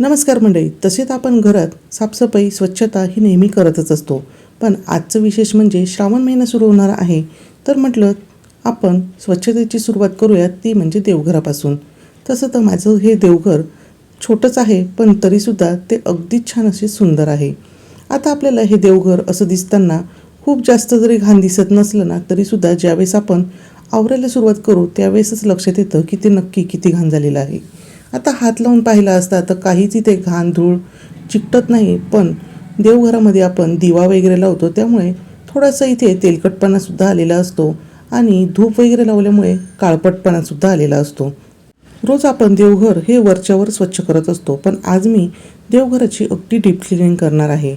नमस्कार मंडळी. तसेच आपण घरात साफसफाई स्वच्छता ही नेहमी करतच असतो, पण आजचं विशेष म्हणजे श्रावण महिना सुरू होणार आहे, तर म्हटलं आपण स्वच्छतेची सुरुवात करूयात, ती म्हणजे देवघरापासून. तसं तर माझं हे देवघर छोटंच आहे, पण तरीसुद्धा ते अगदीच छान असे सुंदर आहे. आता आपल्याला हे देवघर असं दिसताना खूप जास्त जरी घाण दिसत नसलं ना, तरीसुद्धा ज्यावेळेस आपण आवरायला सुरुवात करू त्यावेळेसच लक्षात येतं की ते नक्की किती घाण झालेलं आहे. आता हात लावून पाहिलं असता तर काहीच इथे घाण धूळ चिकटत नाही, पण देवघरामध्ये आपण दिवा वगैरे लावतो त्यामुळे थोडासा इथे तेलकटपणासुद्धा आलेला असतो आणि धूप वगैरे लावल्यामुळे काळपटपणासुद्धा आलेला असतो. रोज आपण देवघर हे वरच्यावर स्वच्छ करत असतो, पण आज मी देवघराची अगदी डीप क्लिनिंग करणार आहे.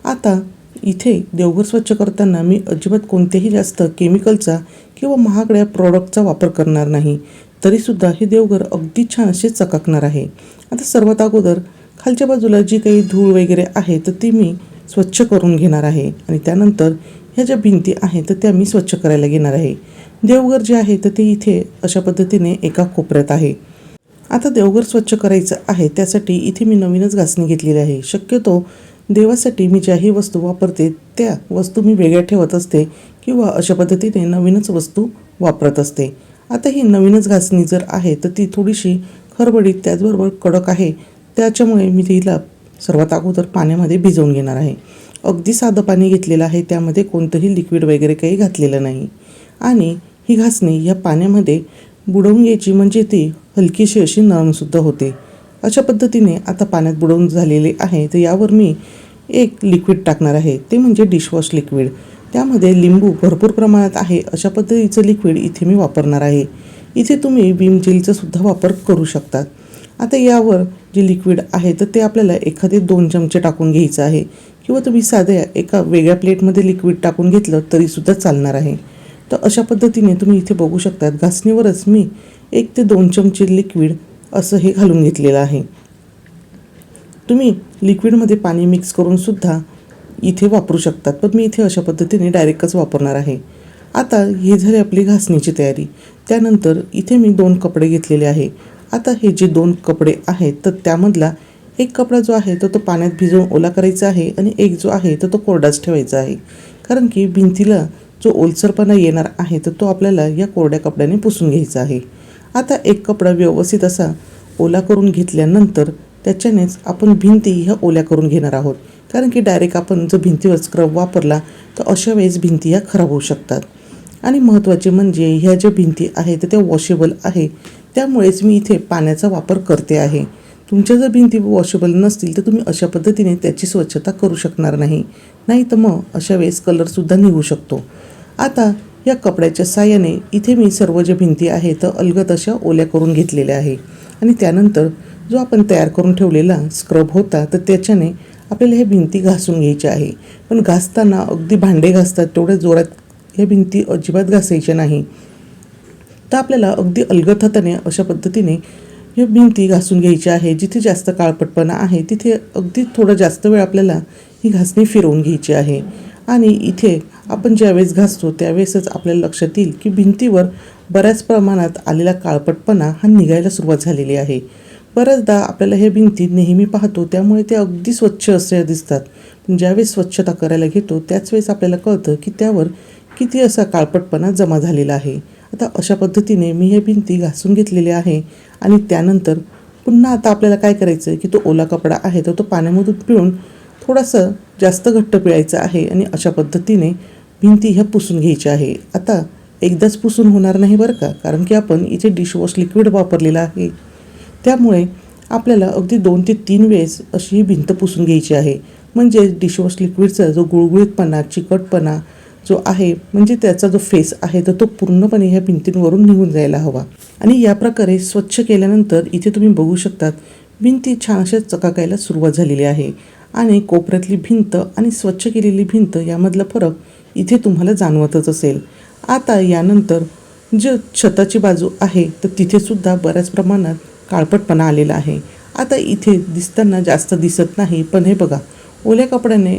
आता इथे देवघर स्वच्छ करताना मी अजिबात कोणत्याही जास्त केमिकलचा किंवा महागड्या प्रॉडक्टचा वापर करणार नाही, तरीसुद्धा हे देवघर अगदी छान असे चकाकणार आहे. आता सर्वात अगोदर खालच्या बाजूला जी काही धूळ वगैरे आहे तर ती मी स्वच्छ करून घेणार आहे आणि त्यानंतर ह्या ज्या भिंती आहेत तर त्या मी स्वच्छ करायला घेणार आहे. देवघर जे आहे तर ते इथे अशा पद्धतीने एका कोपऱ्यात आहे. आता देवघर स्वच्छ करायचं आहे त्यासाठी इथे मी नवीनच घासणी घेतलेली आहे. शक्यतो देवासाठी मी ज्याही वस्तू वापरते त्या वस्तू मी वेगळ्या ठेवत असते किंवा अशा पद्धतीने नवीनच वस्तू वापरत असते. आता ही नवीनच घासणी जर आहे तर ती थोडीशी खरबडीत त्याचबरोबर कडक आहे, त्याच्यामुळे मी तिला सर्वात अगोदर पाण्यामध्ये भिजवून घेणार आहे. अगदी साधं पाणी घेतलेलं आहे, त्यामध्ये कोणतंही लिक्विड वगैरे काही घातलेलं नाही आणि ही घासणी या पाण्यामध्ये बुडवून घ्यायची, म्हणजे ती हलकीशी अशी नरमसुद्धा होते. अशा पद्धतीने आता पाण्यात बुडवून झालेले आहे तर यावर मी एक लिक्विड टाकणार आहे, ते म्हणजे डिशवॉश लिक्विड. त्यामध्ये लिंबू भरपूर प्रमाणात आहे अशा पद्धतीचं लिक्विड इथे मी वापरणार आहे. इथे तुम्ही विम जेलचा सुद्धा वापर करू शकतात. आता यावर जे लिक्विड आहे तर ते आपल्याला एखादे 2 चमचे टाकून घ्यायचं आहे किंवा तुम्ही साध्या एका वेगळ्या प्लेटमध्ये लिक्विड टाकून घेतलं तरीसुद्धा चालणार आहे. तर अशा पद्धतीने तुम्ही इथे बघू शकतात, घासणीवरच मी 1 ते 2 चमचे लिक्विड असं हे घालून घेतलेलं आहे. तुम्ही लिक्विडमध्ये पाणी मिक्स करून सुद्धा इथे वापरू शकतात, पण मी इथे अशा पद्धतीने डायरेक्टच वापरणार आहे. आता हे झाले आपली घासणीची तयारी. त्यानंतर इथे मी 2 कपडे घेतलेले आहे. आता हे जे 2 कपडे आहेत तर त्यामधला एक कपडा जो आहे तो पाण्यात भिजवून ओला करायचा आहे आणि एक जो आहे तर तो कोरडाच ठेवायचा आहे, कारण की भिंतीला जो ओलसरपणा येणार आहे तर तो आपल्याला या कोरड्या कपड्याने पुसून घ्यायचा आहे. आता एक कपडा व्यवस्थित असा ओला करून घेतल्यानंतर त्याच्यानेच आपण भिंती ह्या ओल्या करून घेणार आहोत, कारण की डायरेक्ट आपण जर भिंतीवर स्क्रब वापरला तर अशा वेळेस भिंती ह्या खराब होऊ शकतात. आणि महत्त्वाचे म्हणजे ह्या ज्या भिंती आहेत तर त्या वॉशेबल आहे, त्यामुळेच मी इथे पाण्याचा वापर करते आहे. तुमच्या जर भिंती वॉशेबल नसतील तर तुम्ही अशा पद्धतीने त्याची स्वच्छता करू शकणार नाही तर मग अशा वेळेस कलरसुद्धा निघू शकतो. आता या कपड्याच्या साहाय्याने इथे मी सर्व ज्या भिंती आहेत तर अलगद अशा ओल्या करून घेतलेल्या आहे आणि त्यानंतर जो आपण तयार करून ठेवलेला स्क्रब होता तर त्याच्याने आपल्याला ह्या भिंती घासून घ्यायच्या आहे. पण घासताना अगदी भांडे घासतात तेवढ्या जोरात ह्या भिंती अजिबात घासायच्या नाही. तर आपल्याला अगदी अलगद हाताने अशा पद्धतीने ह्या भिंती घासून घ्यायच्या आहे. जिथे जास्त काळपटपणा आहे तिथे अगदी थोडं जास्त वेळ आपल्याला ही घासणी फिरवून घ्यायची आहे. आणि इथे आपण ज्यावेळेस घासतो त्यावेळेसच आपल्याला लक्षात येईल की भिंतीवर बऱ्याच प्रमाणात आलेला काळपटपणा हा निघायला सुरुवात झालेली आहे. बऱ्याचदा आपल्याला हे भिंती नेहमी पाहतो त्यामुळे ते अगदी स्वच्छ असे दिसतात, पण ज्यावेळेस स्वच्छता करायला घेतो त्याच वेळेस आपल्याला कळतं की त्यावर किती असा काळपटपणा जमा झालेला आहे. आता अशा पद्धतीने मी हे भिंती घासून घेतलेले आहे आणि त्यानंतर पुन्हा आता आपल्याला काय करायचं आहे की तो ओला कपडा आहे तर तो पाण्यामधून पिळून थोडासा जास्त घट्ट पिळायचा आहे आणि अशा पद्धतीने भिंती ह्या पुसून घ्यायच्या आहे. आता एकदाच पुसून होणार नाही बरं का, कारण की आपण इथे डिशवॉश लिक्विड वापरलेलं आहे, त्यामुळे आपल्याला अगदी 2 ते 3 वेळेस अशी ही भिंत पुसून घ्यायची आहे. म्हणजे डिशवॉश लिक्विडचा जो गुळगुळीतपणा चिकटपणा जो आहे म्हणजे त्याचा जो फेस आहे तर तो पूर्णपणे ह्या भिंतींवरून निघून जायला हवा. आणि या प्रकारे स्वच्छ केल्यानंतर इथे तुम्ही बघू शकतात भिंती छान अशा चकाकायला सुरुवात झालेली आहे आणि कोपऱ्यातली भिंत आणि स्वच्छ केलेली भिंत यामधला फरक इथे तुम्हाला जाणवतच असेल. आता यानंतर जे छताची बाजू आहे तर तिथेसुद्धा बऱ्याच प्रमाणात काळपटपणा आलेला आहे. आता इथे दिसताना जास्त दिसत नाही, पण हे बघा ओल्या कपड्याने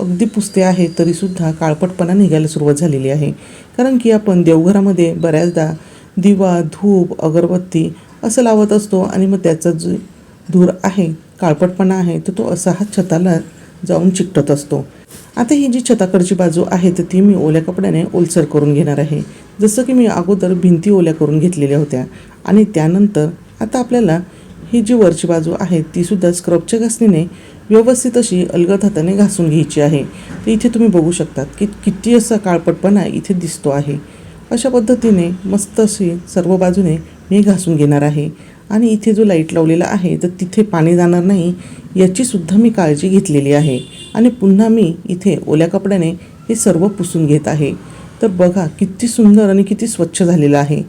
अगदी पुसते आहे तरीसुद्धा काळपटपणा निघायला सुरुवात झालेली आहे, कारण की आपण देवघरामध्ये बऱ्याचदा दिवा धूप अगरबत्ती असं लावत असतो आणि मग त्याचा जो धूर आहे, काळपटपणा आहे, तर तो असा हा छताला जाऊन चिकटत असतो. आता ही जी छताकडची बाजू आहे तर ती मी ओल्या कपड्याने ओलसर करून घेणार आहे. जसं की मी अगोदर भिंती ओल्या करून घेतलेल्या होत्या आणि त्यानंतर आता आपल्याला ही जी वरची बाजू आहे तीसुद्धा स्क्रबच्या घासणीने व्यवस्थित अशी अलगद हाताने घासून घ्यायची आहे. तर इथे तुम्ही बघू शकतात की किती असा काळपटपणा इथे दिसतो आहे. अशा पद्धतीने मस्त अशी सर्व बाजूने मी घासून घेणार आहे. आणि इथे जो लाईट लावलेला आहे तर तिथे पाणी जाणार नाही याचीसुद्धा मी काळजी घेतलेली आहे. आणि पुन्हा मी इथे ओल्या कपड्याने हे सर्व पुसून घेत आहे. तर बघा किती सुंदर आणि किती स्वच्छ झालेला आहे.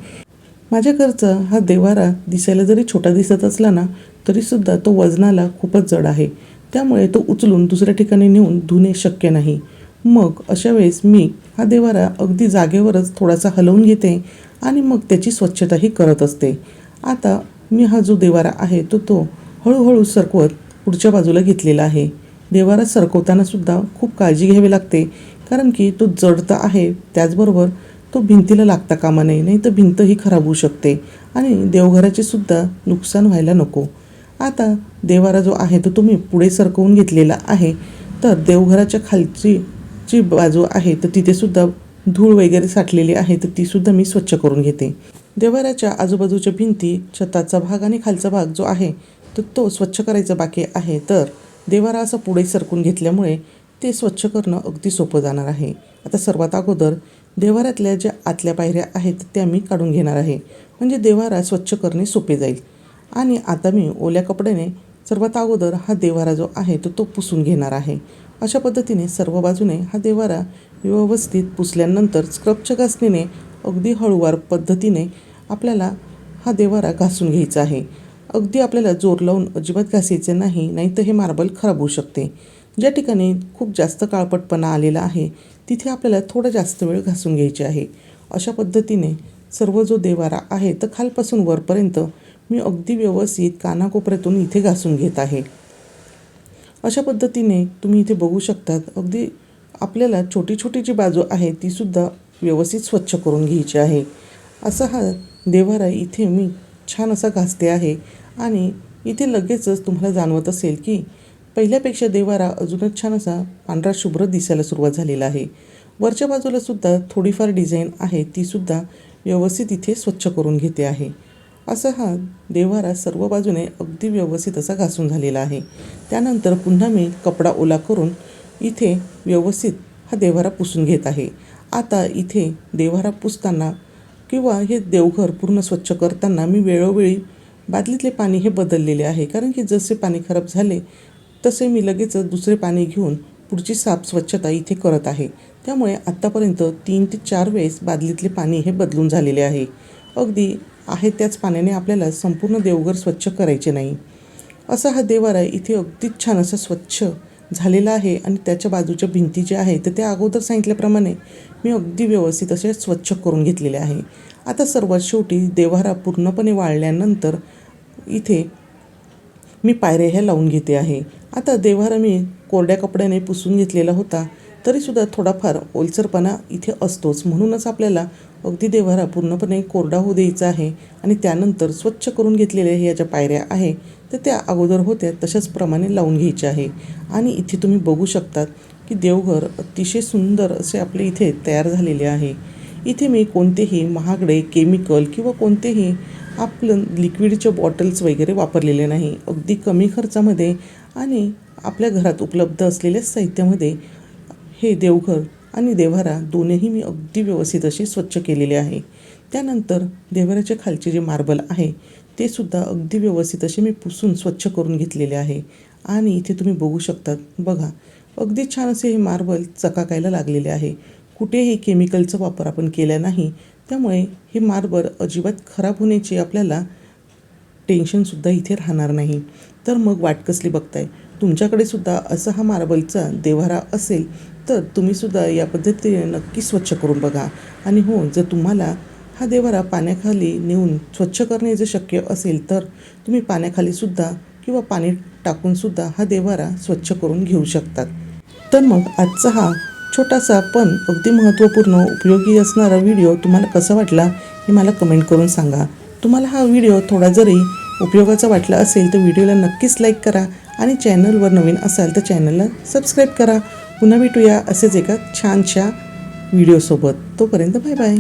माझ्या घरचा हा देव्हारा दिसायला जरी छोटा दिसत असला ना तरीसुद्धा तो वजनाला खूपच जड आहे. त्यामुळे तो उचलून दुसऱ्या ठिकाणी नेऊन धुणे शक्य नाही. मग अशा वेळेस मी हा देव्हारा अगदी जागेवरच थोडासा हलवून घेते आणि मग त्याची स्वच्छताही करत असते. आता मी हा जो देव्हारा आहे तो हळूहळू सरकवत पुढच्या बाजूला घेतलेला आहे. देव्हारा सरकवतानासुद्धा खूप काळजी घ्यावी लागते, कारण की तो जड तर आहे, त्याचबरोबर तो भिंतीला लागता कामा नये, नाही तर भिंत ही खराब होऊ शकते आणि देवघराचे सुद्धा नुकसान व्हायला नको. आता देव्हारा जो आहे तो मी पुढे सरकवून घेतलेला आहे. तर देवघराच्या खालची जी बाजू आहे तर तिथेसुद्धा धूळ वगैरे साठलेली आहे तर तीसुद्धा मी स्वच्छ करून घेते. देव्हाऱ्याच्या आजूबाजूच्या भिंती, छताचा भाग आणि खालचा भाग जो आहे तर तो स्वच्छ करायचा बाकी आहे. तर देव्हारा असा पुढे सरकून घेतल्यामुळे ते स्वच्छ करणं अगदी सोपं जाणार आहे. आता सर्वात अगोदर देव्हाऱ्यातल्या ज्या आतल्या पायऱ्या आहेत त्या मी काढून घेणार आहे, म्हणजे देव्हारा स्वच्छ करणे सोपे जाईल. आणि आता मी ओल्या कपड्याने सर्वात अगोदर हा देव्हारा जो आहे तो पुसून घेणार आहे. अशा पद्धतीने सर्व बाजूने हा देव्हारा व्यवस्थित पुसल्यानंतर स्क्रबच्या घासणीने अगदी हळूवार पद्धतीने आपल्याला हा देव्हारा घासून घ्यायचा आहे. अगदी आपल्याला जोर लावून अजिबात घासायचे नाही, नाही तर हे मार्बल खराब होऊ शकते. ज्या ठिकाणी खूप जास्त काळपटपणा आलेला आहे तिथे आपल्याला थोडा जास्त वेळ घासून घ्यायचे आहे. अशा पद्धतीने सर्व जो देव्हारा आहे तर खालपासून वरपर्यंत मी अगदी व्यवस्थित कानाकोपऱ्यातून इथे घासून घेत आहे. अशा पद्धतीने तुम्ही इथे बघू शकतात, अगदी आपल्याला छोटी छोटी जी बाजू आहे तीसुद्धा व्यवस्थित स्वच्छ करून घ्यायची आहे. असा हा देव्हारा इथे मी छान असा घासते आहे. आणि इथे लगेचच तुम्हाला जाणवत असेल की पहिल्यापेक्षा देव्हारा अजूनच छान असा पांढरा शुभ्र दिसायला सुरुवात झालेला आहे. वरच्या बाजूला सुद्धा थोडीफार डिझाईन आहे तीसुद्धा व्यवस्थित इथे स्वच्छ करून घेते आहे. असा हा देव्हारा सर्व बाजूने अगदी व्यवस्थित असा घासून झालेला आहे. त्यानंतर पुन्हा मी कपडा ओला करून इथे व्यवस्थित हा देव्हारा पुसून घेत आहे. आता इथे देव्हारा पुसताना किंवा हे देवघर पूर्ण स्वच्छ करताना मी वेळोवेळी बादलीतले पाणी हे बदललेले आहे, कारण की जसे पाणी खराब झाले तसे मी लगेचच दुसरे पाणी घेऊन पुढची स्वच्छता इथे करत आहे. त्यामुळे आत्तापर्यंत 3 ते 4 वेळेस बादलीतले पाणी हे बदलून झालेले आहे. अगदी आहे त्याच पाण्याने आपल्याला संपूर्ण देवघर स्वच्छ करायचे नाही. असा हा देव्हारा इथे अगदीच छान असा स्वच्छ झालेला आहे. आणि त्याच्या बाजूच्या भिंती ज्या आहेत तर त्या अगोदर सांगितल्याप्रमाणे मी अगदी व्यवस्थित असे स्वच्छ करून घेतलेले आहे. आता सर्वात शेवटी देव्हारा पूर्णपणे वाळल्यानंतर इथे मी पायऱ्या ह्या लावून घेते आहे. आता देव्हारा मी कोरड्या कपड्याने पुसून घेतलेला होता तरीसुद्धा थोडाफार ओलसरपणा इथे असतोच, म्हणूनच आपल्याला अगदी देव्हारा पूर्णपणे कोरडा होऊ द्यायचा आहे. आणि त्यानंतर स्वच्छ करून घेतलेल्या ह्या ज्या पायऱ्या आहे तर त्या अगोदर होत्या तशाच प्रमाणे लावून घ्यायचे आहे. आणि इथे तुम्ही बघू शकतात की देवघर अतिशय सुंदर असे आपले इथे तयार झालेले आहे. इथे मी कोणतेही महागडे केमिकल किंवा कोणतेही आपलं लिक्विडचे बॉटल्स वगैरे वापरलेले नाही. अगदी कमी खर्चामध्ये आणि आपल्या घरात उपलब्ध असलेल्या साहित्यामध्ये हे देवघर आणि देव्हारा दोन्हीही मी अगदी व्यवस्थित असे स्वच्छ केलेले आहे. त्यानंतर देव्हाऱ्याच्या खालचे जे मार्बल आहे ते सुद्धा अगदी व्यवस्थित असे मी पुसून स्वच्छ करून घेतलेले आहे. आणि इथे तुम्ही बघू शकतात, बघा अगदी छान असे हे मार्बल चकाकायला लागलेले आहे. कुठेही केमिकलचा वापर आपण केला नाही, त्यामुळे हे मार्बल अजिबात खराब होण्याची आपल्याला टेन्शनसुद्धा इथे राहणार नाही. तर मग वाट कसली बघताय, तुमच्याकडे सुद्धा असा हा मार्बलचा देव्हारा असेल तर तुम्हीसुद्धा या पद्धतीने नक्की स्वच्छ करून बघा. आणि हो, जर तुम्हाला हा देव्हारा पाण्याखाली नेऊन स्वच्छ करणे जर शक्य असेल तर तुम्ही पाण्याखालीसुद्धा किंवा पाणी टाकूनसुद्धा हा देव्हारा स्वच्छ करून घेऊ शकतात. तर मग आजचा हा छोटासा पण अगदी महत्त्वपूर्ण उपयोगी असणारा व्हिडिओ तुम्हाला कसा वाटला हे मला कमेंट करून सांगा. तुम्हाला हा व्हिडिओ थोडा जरी उपयोगाचा वाटला असेल तर व्हिडिओला नक्कीच लाईक करा आणि चॅनलवर नवीन असाल तर चॅनलला सबस्क्राईब करा. पुन्हा भेटूया असेच एका छानशा व्हिडिओसोबत. तोपर्यंत बाय बाय.